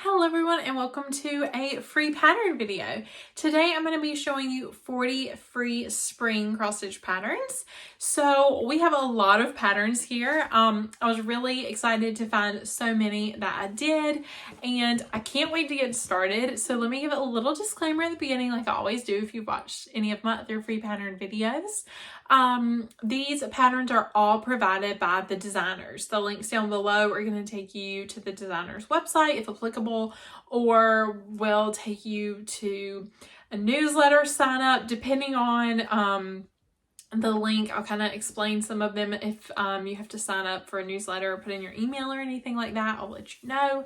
Hello everyone and welcome to a free pattern video. Today I'm going to be showing you 40 free spring cross stitch patterns. So we have a lot of patterns here. I was really excited to find so many that I did and I can't wait to get started. So let me give a little disclaimer at the beginning like I always do if you've watched any of my other free pattern videos. These patterns are all provided by the designers. The links down below are going to take you to the designer's website if applicable, or will take you to a newsletter sign up depending on the link. I'll kind of explain some of them. If you have to sign up for a newsletter or put in your email or anything like that, I'll let you know.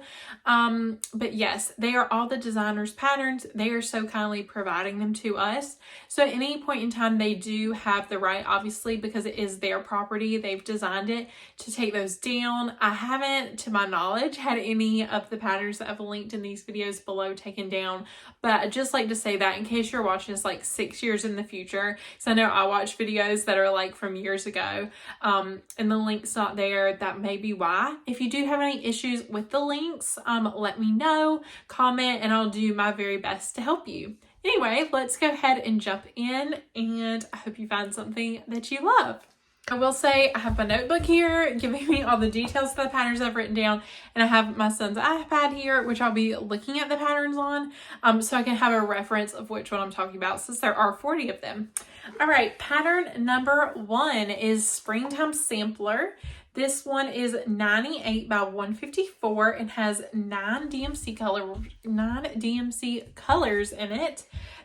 But yes, they are all the designers' patterns. They are so kindly providing them to us. So at any point in time, they do have the right, obviously, because it is their property. They've designed it to take those down. I haven't, to my knowledge, had any of the patterns that I've linked in these videos below taken down. But I'd just like to say that in case you're watching this like 6 years in the future. So I know I watch videos that are like from years ago and the link's not there. That may be why. If you do have any issues with the links, let me know, comment, and I'll do my very best to help you. Anyway, let's go ahead and jump in, and I hope you find something that you love. I will say I have my notebook here giving me all the details of the patterns I've written down, and I have my son's iPad here, which I'll be looking at the patterns on, so I can have a reference of which one I'm talking about since there are 40 of them. All right, pattern number 1 is Springtime Sampler. This one is 98 by 154 and has 9 DMC colors in it.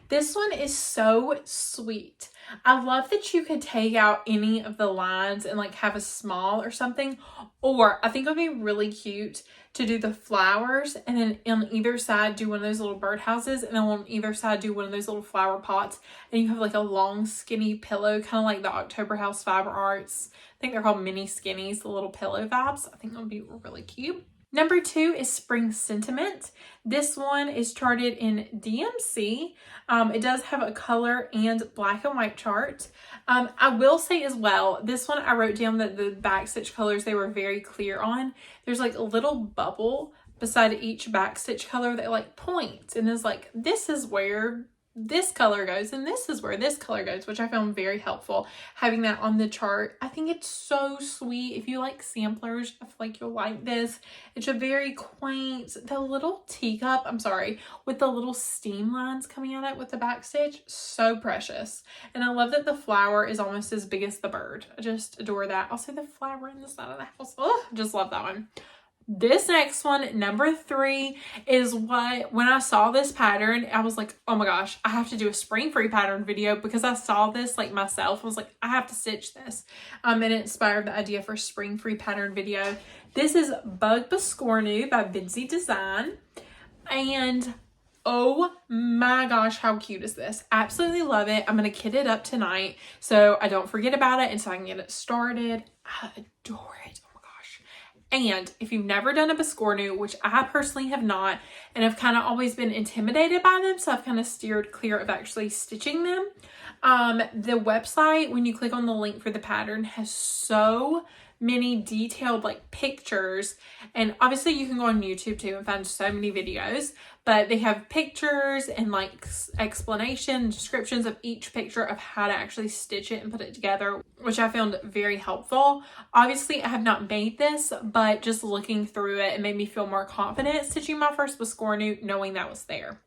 This one is so sweet. I love that you could take out any of the lines and like have a small or something, or I think it would be really cute to do the flowers and then on either side do one of those little birdhouses, and then on either side do one of those little flower pots, and you have like a long skinny pillow, kind of like the October House Fiber Arts. I think they're called mini skinnies, the little pillow vibes. I think that would be really cute. Number 2 is Spring Sentiment. This one is charted in DMC. It does have a color and black and white chart. I will say as well, this one I wrote down that the backstitch colors they were very clear on. There's like a little bubble beside each backstitch color that like points and is like, this is where this color goes and this is where this color goes, which I found very helpful having that on the chart. I think it's so sweet. If you like samplers, I feel like you'll like this. It's a very quaint, the little teacup, with the little steam lines coming out of it with the back stitch, so precious. And I love that the flower is almost as big as the bird. I just adore that. Also the flower in the side of the house. Oh, just love that one. This next one, number 3, is when I saw this pattern, I was like, oh my gosh, I have to do a spring free pattern video because I saw this like myself. I was like, I have to stitch this. And it inspired the idea for a spring free pattern video. This is Bug Biscornu by Vinsy Design. And oh my gosh, how cute is this? Absolutely love it. I'm going to kit it up tonight so I don't forget about it and so I can get it started. I adore it. And if you've never done a Biscornu, which I personally have not, and I've kind of always been intimidated by them, so I've kind of steered clear of actually stitching them. The website, when you click on the link for the pattern, has so many detailed like pictures, and obviously you can go on YouTube too and find so many videos, but they have pictures and like explanation descriptions of each picture of how to actually stitch it and put it together, which I found very helpful. Obviously I have not made this, but just looking through it made me feel more confident stitching my first Biscornu knowing that was there.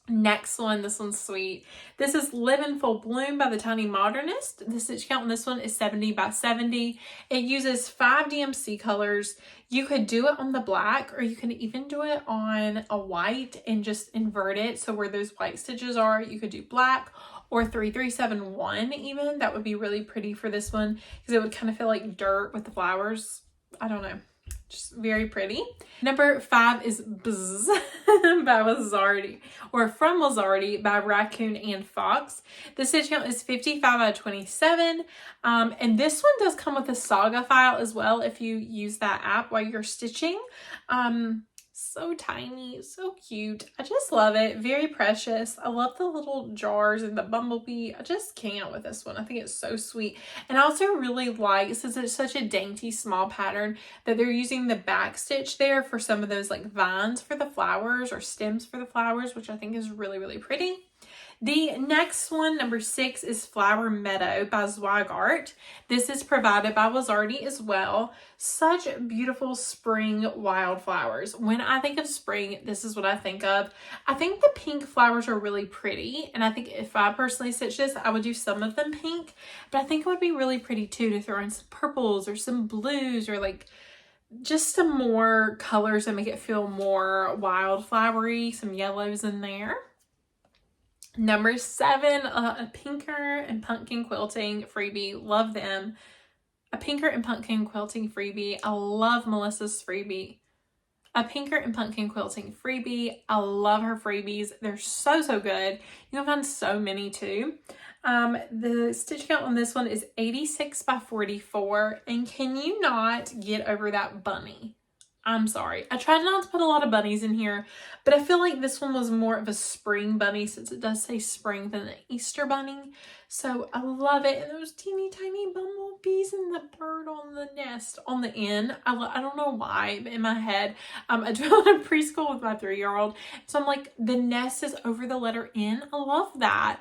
Next one, this one's sweet. This is Live in Full Bloom by the Tiny Modernist. The stitch count on this one is 70 by 70. It uses 5 DMC colors. You could do it on the black, or you can even do it on a white and just invert it. So where those white stitches are, you could do black or 3371 even. That would be really pretty for this one because it would kind of feel like dirt with the flowers. I don't know. Just very pretty. Number 5 is Bzz by Lazardi, or From Lazardi by Raccoon and Fox. The stitch count is 55 by 27. And this one does come with a saga file as well if you use that app while you're stitching. So tiny, so cute. I just love it. Very precious. I love the little jars and the bumblebee. I just can't with this one. I think it's so sweet. And I also really like, since it's such a dainty small pattern, that they're using the back stitch there for some of those like vines for the flowers or stems for the flowers, which I think is really, really pretty. The next one, number 6, is Flower Meadow by Zweigart. This is provided by Wizardy as well. Such beautiful spring wildflowers. When I think of spring, this is what I think of. I think the pink flowers are really pretty, and I think if I personally stitch this, I would do some of them pink, but I think it would be really pretty too to throw in some purples or some blues or like just some more colors that make it feel more wildflowery, some yellows in there. Number 7, a Pinker and Pumpkin Quilting freebie. Love them. A Pinker and Pumpkin Quilting freebie. I love Melissa's freebie. A Pinker and Pumpkin Quilting freebie. I love her freebies. They're so, so good. You can find so many too. The stitch count on this one is 86 by 44. And can you not get over that bunny? I'm sorry. I tried not to put a lot of bunnies in here, but I feel like this one was more of a spring bunny since it does say spring than the Easter bunny. So I love it. And those teeny tiny bumblebees and the bird on the nest on the end. I don't know why, but in my head, I do a lot of preschool with my 3-year-old. So I'm like, the nest is over the letter N. I love that.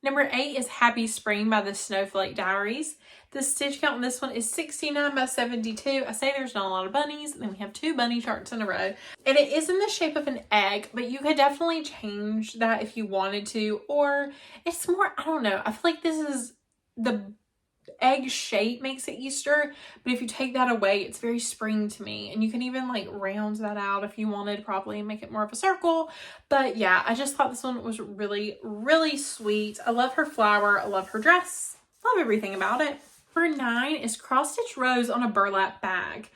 Number 8 is Happy Spring by the Snowflake Diaries. The stitch count on this one is 69 by 72. I say there's not a lot of bunnies, and then we have 2 bunny charts in a row. And it is in the shape of an egg, but you could definitely change that if you wanted to. Or it's more, I don't know. I feel like this is the egg shape makes it Easter, but if you take that away, it's very spring to me. And you can even like round that out if you wanted probably and make it more of a circle. But yeah, I just thought this one was really, really sweet. I love her flower. I love her dress. Love everything about it. Number 9 is Cross Stitch Rose on a burlap bag.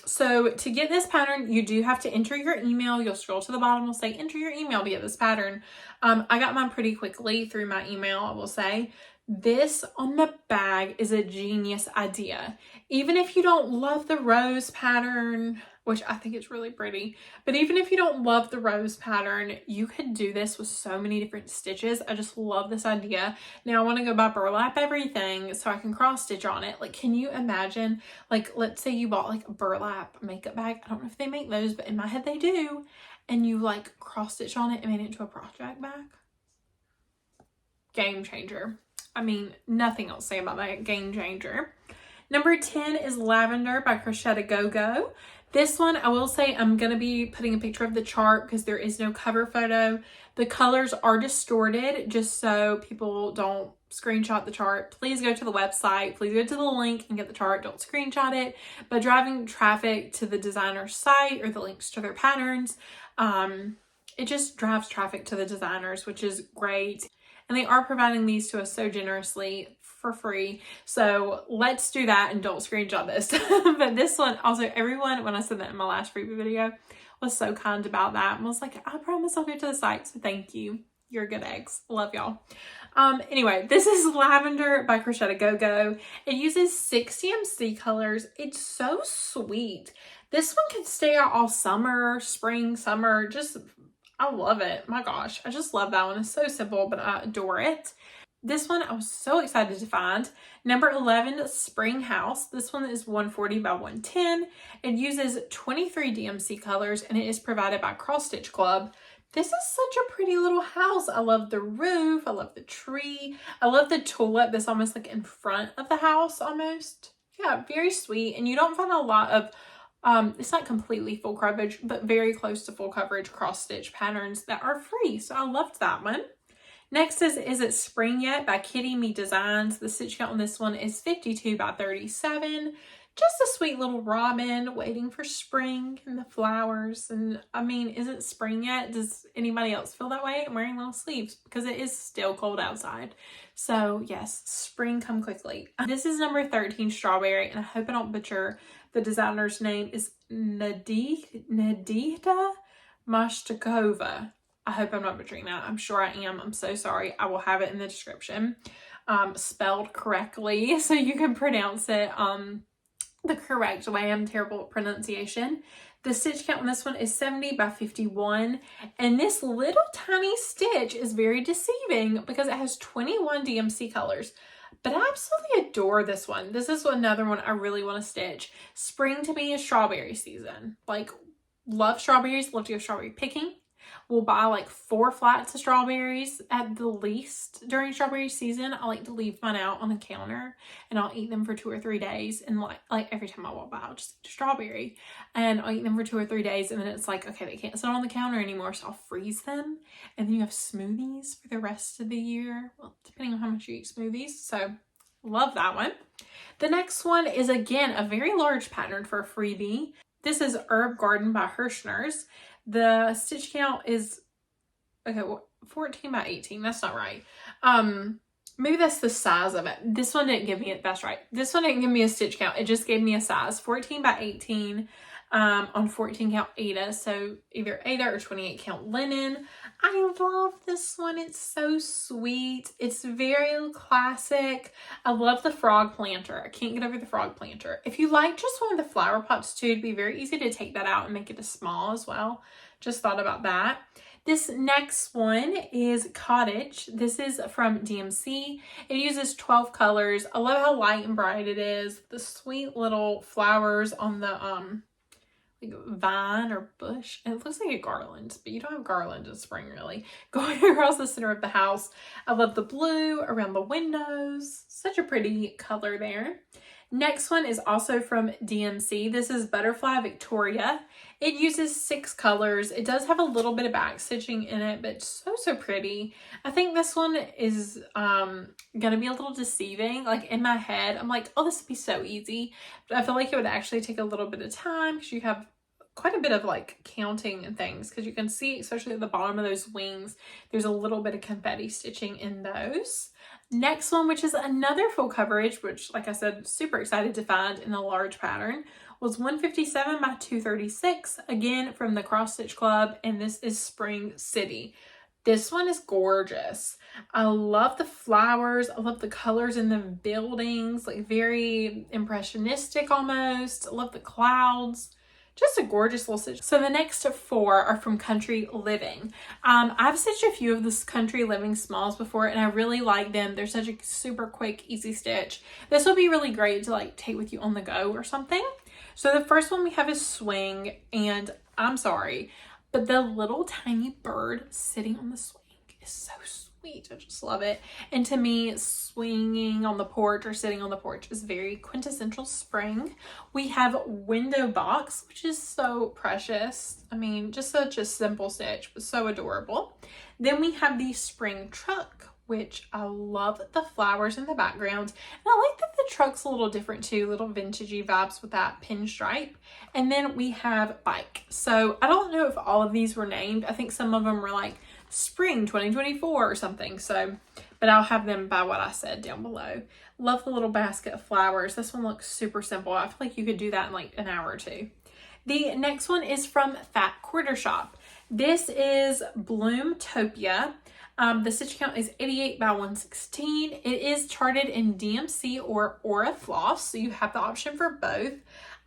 So to get this pattern, you do have to enter your email. You'll scroll to the bottom, will say enter your email to get this pattern. I got mine pretty quickly through my email, I will say. This on the bag is a genius idea. Even if you don't love the rose pattern, which I think it's really pretty, but even if you don't love the rose pattern, you could do this with so many different stitches. I just love this idea. Now I want to go buy burlap everything so I can cross stitch on it. Like, can you imagine, like, let's say you bought like a burlap makeup bag. I don't know if they make those, but in my head they do. And you like cross stitch on it and made it into a project bag. Game changer. I mean, nothing else to say about that. Game changer. Number 10 is Lavender by Crochet Go Go. This one, I will say, I'm going to be putting a picture of the chart because there is no cover photo. The colors are distorted, just so people don't screenshot the chart. Please go to the website. Please go to the link and get the chart. Don't screenshot it. But driving traffic to the designer's site or the links to their patterns, it just drives traffic to the designers, which is great. And they are providing these to us so generously for free. So let's do that and don't screenshot this. But this one, also everyone, when I said that in my last freebie video, was so kind about that and was like, I promise I'll go to the site. So thank you. You're good eggs. Love y'all. Anyway, this is Lavender by Crochet Go Go. It uses 6 CMC colors. It's so sweet. This one can stay out all summer, spring, summer, just I love it. My gosh, I just love that one. It's so simple, but I adore it. This one I was so excited to find. Number 11, Spring House. This one is 140 by 110. It uses 23 DMC colors and it is provided by Cross Stitch Club. This is such a pretty little house. I love the roof. I love the tree. I love the tulip that's almost like in front of the house almost. Yeah, very sweet. And you don't find a lot of it's not completely full coverage, but very close to full coverage cross stitch patterns that are free. So I loved that one. Next is It Spring Yet by Kitty Me Designs. The stitch count on this one is 52 by 37. Just a sweet little robin waiting for spring and the flowers. And I mean, is it spring yet? Does anybody else feel that way? I'm wearing little sleeves because it is still cold outside. So yes, spring come quickly. This is number 13, Strawberry, and I hope I don't butcher the designer's name. Is Nadita Mashtakova. I hope I'm not butchering that. I'm sure I am. I'm so sorry. I will have it in the description spelled correctly so you can pronounce it the correct way. I'm terrible at pronunciation. The stitch count on this one is 70 by 51. And this little tiny stitch is very deceiving because it has 21 DMC colors. But I absolutely adore this one. This is another one I really want to stitch. Spring to me is strawberry season. Like, love strawberries, love to go strawberry picking. We'll buy like 4 flats of strawberries at the least during strawberry season. I like to leave mine out on the counter and I'll eat them for 2 or 3 days. And like every time I walk by, I'll just eat a strawberry and I'll eat them for 2 or 3 days. And then it's like, okay, they can't sit on the counter anymore. So I'll freeze them. And then you have smoothies for the rest of the year. Well, depending on how much you eat smoothies. So love that one. The next one is again, a very large pattern for a freebie. This is Herb Garden by Hirschner's. The stitch count is, okay, 14 by 18. That's not right. Maybe that's the size of it. This one didn't give me it. That's right. This one didn't give me a stitch count. It just gave me a size. 14 by 18 on 14 count Aida. So either Aida or 28 count linen. I love this one. It's so sweet. It's very classic. I love the frog planter. I can't get over the frog planter. If you like just one of the flower pots too, it'd be very easy to take that out and make it a small as well. Just thought about that. This next one is Cottage. This is from DMC. It uses 12 colors. I love how light and bright it is. The sweet little flowers on the like vine or bush. And it looks like a garland, but you don't have garland in spring really. Going across the center of the house. I love the blue around the windows. Such a pretty color there. Next one is also from DMC. This is Butterfly Victoria. It uses 6 colors. It does have a little bit of back stitching in it, but so pretty. I think this one is gonna be a little deceiving. Like in my head, I'm like, oh, this would be so easy. But I feel like it would actually take a little bit of time because you have quite a bit of like counting and things, because you can see, especially at the bottom of those wings, there's a little bit of confetti stitching in those. Next one, which is another full coverage, which like I said, super excited to find in a large pattern, was 157 by 236, again from the Cross Stitch Club, and this is Spring City. This one is gorgeous. I love the flowers. I love the colors in the buildings, like very impressionistic almost. I love the clouds. Just a gorgeous little stitch. So the next 4 are from Country Living. I've stitched a few of this Country Living smalls before and I really like them. They're such a super quick, easy stitch. This would be really great to like take with you on the go or something. So the first one we have is Swing, and I'm sorry, but the little tiny bird sitting on the swing is so sweet. I just love it. And to me, swinging on the porch or sitting on the porch is very quintessential spring. We have Window Box, which is so precious. I mean, just such a simple stitch, but so adorable. Then we have the Spring Truck, which I love the flowers in the background. And I like that the truck's a little different too, little vintagey vibes with that pinstripe. And then we have Bike. So I don't know if all of these were named. I think some of them were like Spring 2024 or something. So, but I'll have them by what I said down below. Love the little basket of flowers. This one looks super simple. I feel like you could do that in like an hour or 2. The next one is from Fat Quarter Shop. This is Bloomtopia. The stitch count is 88 by 116. It is charted in DMC or Aura Floss, so you have the option for both.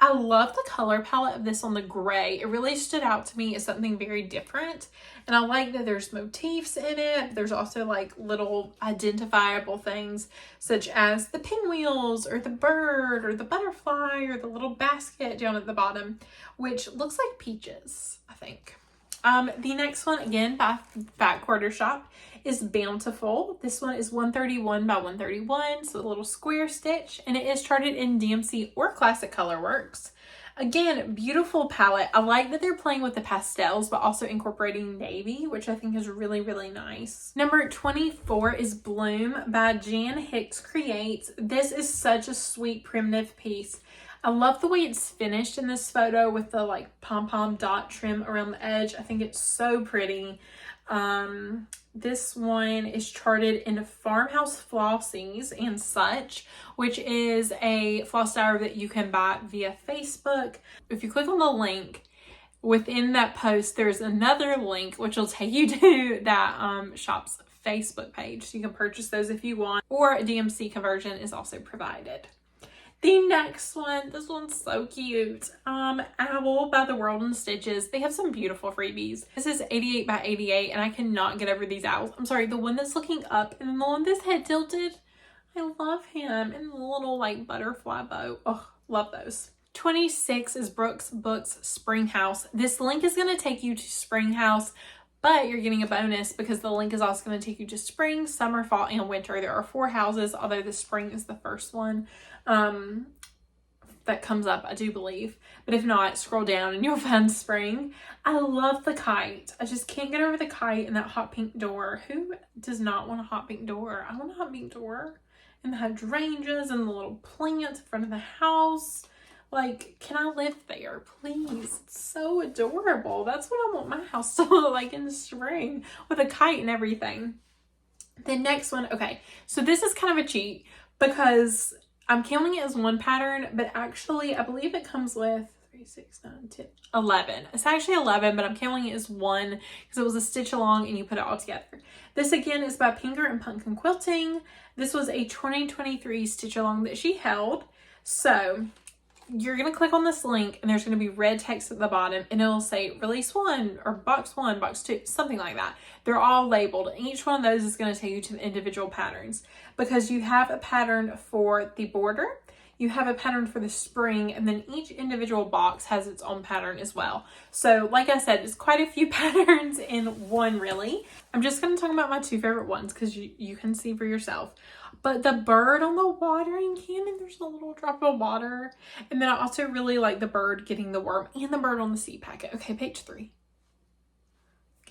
I love the color palette of this on the gray. It really stood out to me as something very different. And I like that there's motifs in it. There's also like little identifiable things such as the pinwheels or the bird or the butterfly or the little basket down at the bottom, which looks like peaches, I think. The next one, again by Fat Quarter Shop, is Bountiful. This one is 131 by 131, so a little square stitch, and it is charted in DMC or Classic Colorworks. Again, beautiful palette. I like that they're playing with the pastels, but also incorporating navy, which I think is really, really nice. Number 24 is Bloom by Jan Hicks Creates. This is such a sweet primitive piece. I love the way it's finished in this photo with the like pom-pom dot trim around the edge. I think it's so pretty. This one is charted in Farmhouse Flossies and Such, which is a floss diary that you can buy via Facebook. If you click on the link within that post, there's another link which will take you to that shop's Facebook page. So you can purchase those if you want, or a DMC conversion is also provided. The next one, this one's so cute. Owl by the World in Stitches. They have some beautiful freebies. This is 88 by 88, and I cannot get over these owls. I'm sorry, the one that's looking up and the one that's head tilted. I love him. And the little like butterfly bow. Oh, love those. 26 is Brooks Books Spring House. This link is going to take you to Spring House, but you're getting a bonus because the link is also going to take you to spring, summer, fall, and winter. There are 4 houses, although the spring is the first one that comes up, I do believe. But if not, scroll down and you'll find spring. I love the kite. I just can't get over the kite and that hot pink door. Who does not want a hot pink door? I want a hot pink door. And the hydrangeas and the little plants in front of the house. Like, can I live there, please? It's so adorable. That's what I want my house to look like in the spring with a kite and everything. The next one, okay, so this is kind of a cheat because I'm counting it as one pattern, but actually I believe it comes with 3, 6, 9, 10, 11. It's actually 11, but I'm counting it as one because it was a stitch along and you put it all together. This again is by Pinger and Pumpkin Quilting. This was a 2023 stitch along that she held. So you're going to click on this link and there's going to be red text at the bottom and it'll say release 1 or box 1, box 2, something like that. They're all labeled and each one of those is going to take you to the individual patterns because you have a pattern for the border, you have a pattern for the spring, and then each individual box has its own pattern as well. So like I said, it's quite a few patterns in one really. I'm just going to talk about my 2 favorite ones because you can see for yourself. But the bird on the watering can, and there's a little drop of water. And then I also really like the bird getting the worm and the bird on the seed packet. Okay, page 3.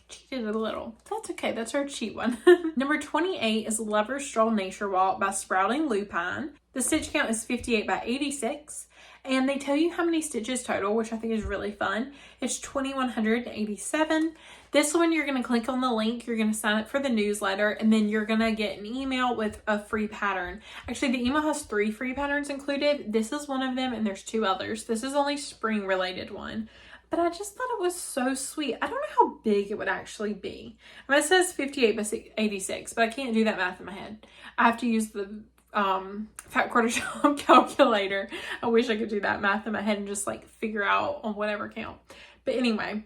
Cheated a little. That's okay. That's our cheat one. Number 28 is Lover's Stroll Nature Walk by Sprouting Lupine. The stitch count is 58 by 86. And they tell you how many stitches total, which I think is really fun. It's 2,187. This one, you're going to click on the link, you're going to sign up for the newsletter, and then you're going to get an email with a free pattern. Actually, the email has 3 free patterns included. This is one of them, and there's 2 others. This is only spring related one. But I just thought it was so sweet. I don't know how big it would actually be. I mean, it says 58 by 86, but I can't do that math in my head. I have to use the fat quarter shop calculator. I wish I could do that math in my head and just like figure out on whatever count. But anyway,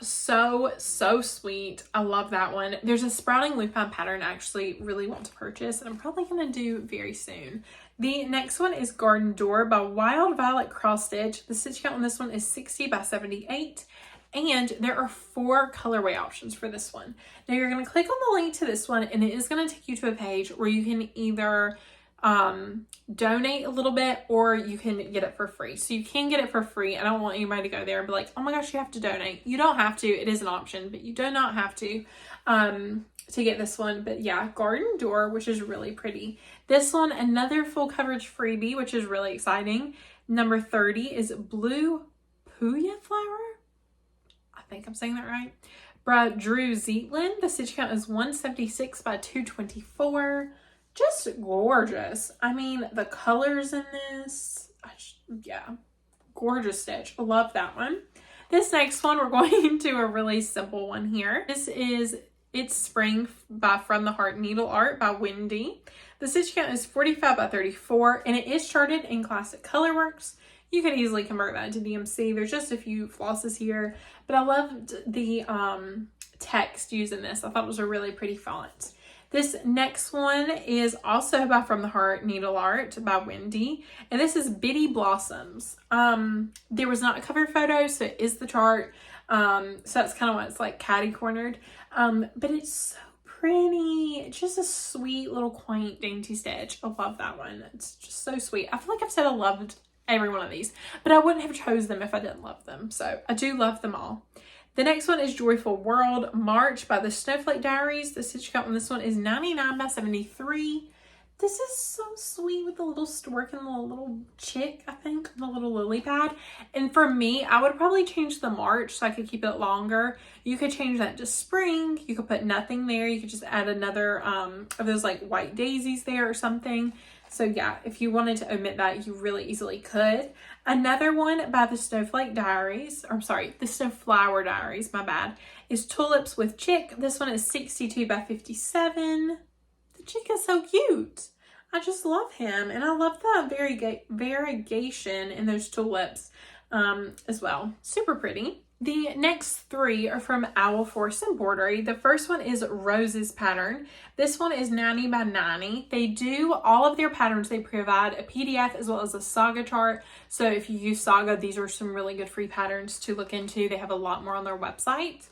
so sweet. I love that one. There's a Sprouting Lupine pattern I actually really want to purchase and I'm probably going to do very soon. The next one is Garden Door by Wild Violet Cross Stitch. The stitch count on this one is 60 by 78. And there are 4 colorway options for this one. Now you're going to click on the link to this one and it is going to take you to a page where you can either donate a little bit or you can get it for free. So you can get it for free. I don't want anybody to go there and be like, oh my gosh, you have to donate. You don't have to. It is an option, but you do not have to get this one. But yeah, Garden Door, which is really pretty. This one, another full coverage freebie, which is really exciting. Number 30 is Blue Puya Flower. I think I'm saying that right. By Drew Zeitland. The stitch count is 176 by 224. Just gorgeous. I mean, the colors in this, yeah, gorgeous stitch. I love that one. This next one, we're going to a really simple one here. This is It's Spring by From the Heart Needle Art by Wendy. The stitch count is 45 by 34, and it is charted in Classic Colorworks. You could easily convert that into DMC. There's just a few flosses here, but I loved the text used in this. I thought it was a really pretty font. This next one is also by From the Heart Needle Art by Wendy, and this is Bitty Blossoms. There was not a cover photo, so it is the chart. So that's kind of why it's like catty cornered. But it's so pretty. It's just a sweet little quaint dainty stitch. I love that one. It's just so sweet. I feel like I've said I loved every one of these, but I wouldn't have chose them if I didn't love them. So I do love them all. The next one is Joyful World March by the Snowflake Diaries. The stitch count on this one is 99 by 73. This is so sweet with the little stork and the little chick, I think, the little lily pad. And for me, I would probably change the March so I could keep it longer. You could change that to spring. You could put nothing there. You could just add another of those like white daisies there or something. So yeah, if you wanted to omit that, you really easily could. Another one by the Snowflake Diaries, or I'm sorry, the Snowflower Diaries, my bad, is Tulips with Chick. This one is 62 by 57. The chick is so cute. I just love him, and I love the variegation in those tulips as well. Super pretty. The next three are from Owl Forest Embroidery. The first one is Rose's pattern. This one is 90 by 90. They do all of their patterns. They provide a PDF as well as a Saga chart. So if you use Saga, these are some really good free patterns to look into. They have a lot more on their website.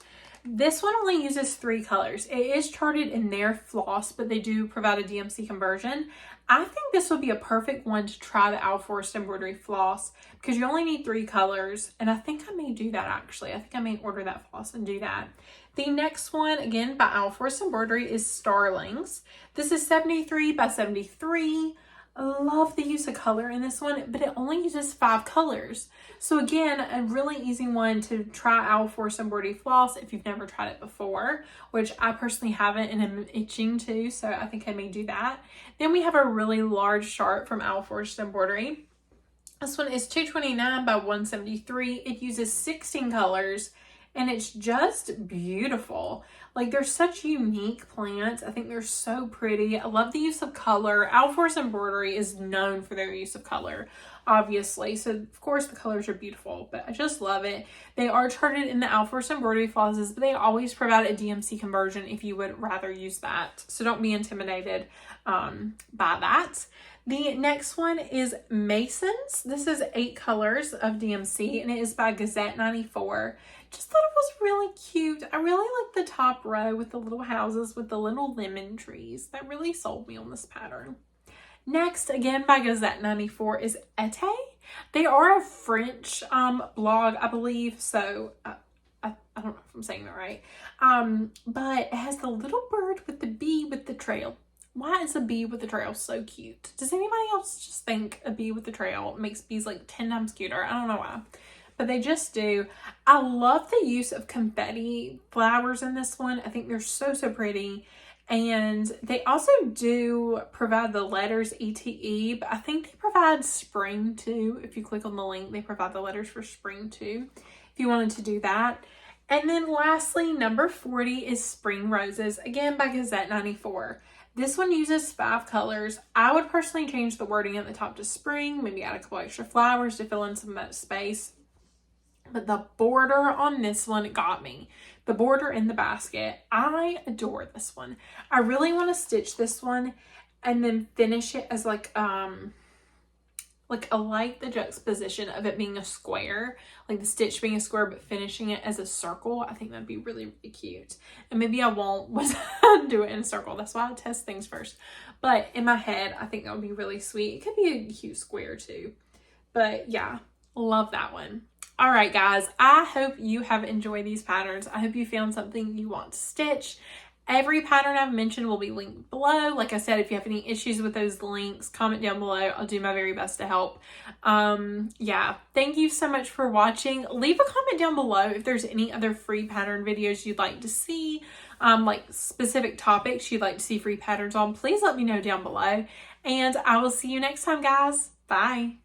This one only uses 3 colors. It is charted in their floss, but they do provide a DMC conversion. I think this would be a perfect one to try the Owl Forest Embroidery floss because you only need 3 colors. And I think I may do that actually. I think I may order that floss and do that. The next one, again, by Owl Forest Embroidery is Starlings. This is 73 by 73. I love the use of color in this one, but it only uses 5 colors. So again, a really easy one to try Owl Forest Embroidery floss if you've never tried it before, which I personally haven't and am itching to, so I think I may do that. Then we have a really large chart from Owl Forest Embroidery. This one is 229 by 173. It uses 16 colors. And it's just beautiful. Like, they're such unique plants. I think they're so pretty. I love the use of color. Owl Forest Embroidery is known for their use of color, obviously. So, of course, the colors are beautiful, but I just love it. They are charted in the Owl Forest Embroidery flosses, but they always provide a DMC conversion if you would rather use that. So don't be intimidated by that. The next one is Masons. This is 8 colors of DMC, and it is by Gazette 94. Just thought it was really cute. I really like the top row with the little houses with the little lemon trees. That really sold me on this pattern. Next, again by Gazette 94, is Ete. They are a French blog, I believe, so I don't know if I'm saying that right. But it has the little bird with the bee with the trail. Why is a bee with the trail so cute? Does anybody else just think a bee with the trail makes bees like 10 times cuter? I don't know why, but they just do. I love the use of confetti flowers in this one. I think they're so, so pretty. And they also do provide the letters ETE, but I think they provide spring too. If you click on the link, they provide the letters for spring too, if you wanted to do that. And then lastly, number 40 is Spring Roses, again by Gazette 94. This one uses 5 colors. I would personally change the wording at the top to spring, maybe add a couple extra flowers to fill in some of that space. But the border on this one got me. The border in the basket. I adore this one. I really want to stitch this one and then finish it as like I like the juxtaposition of it being a square, like the stitch being a square, but finishing it as a circle. I think that'd be really, really cute. And maybe I won't do it in a circle. That's why I test things first. But in my head, I think that would be really sweet. It could be a cute square too. But yeah, love that one. All right, guys, I hope you have enjoyed these patterns. I hope you found something you want to stitch. Every pattern I've mentioned will be linked below. Like I said, if you have any issues with those links, comment down below. I'll do my very best to help. Yeah, thank you so much for watching. Leave a comment down below if there's any other free pattern videos you'd like to see, like specific topics you'd like to see free patterns on. Please let me know down below. And I will see you next time, guys. Bye.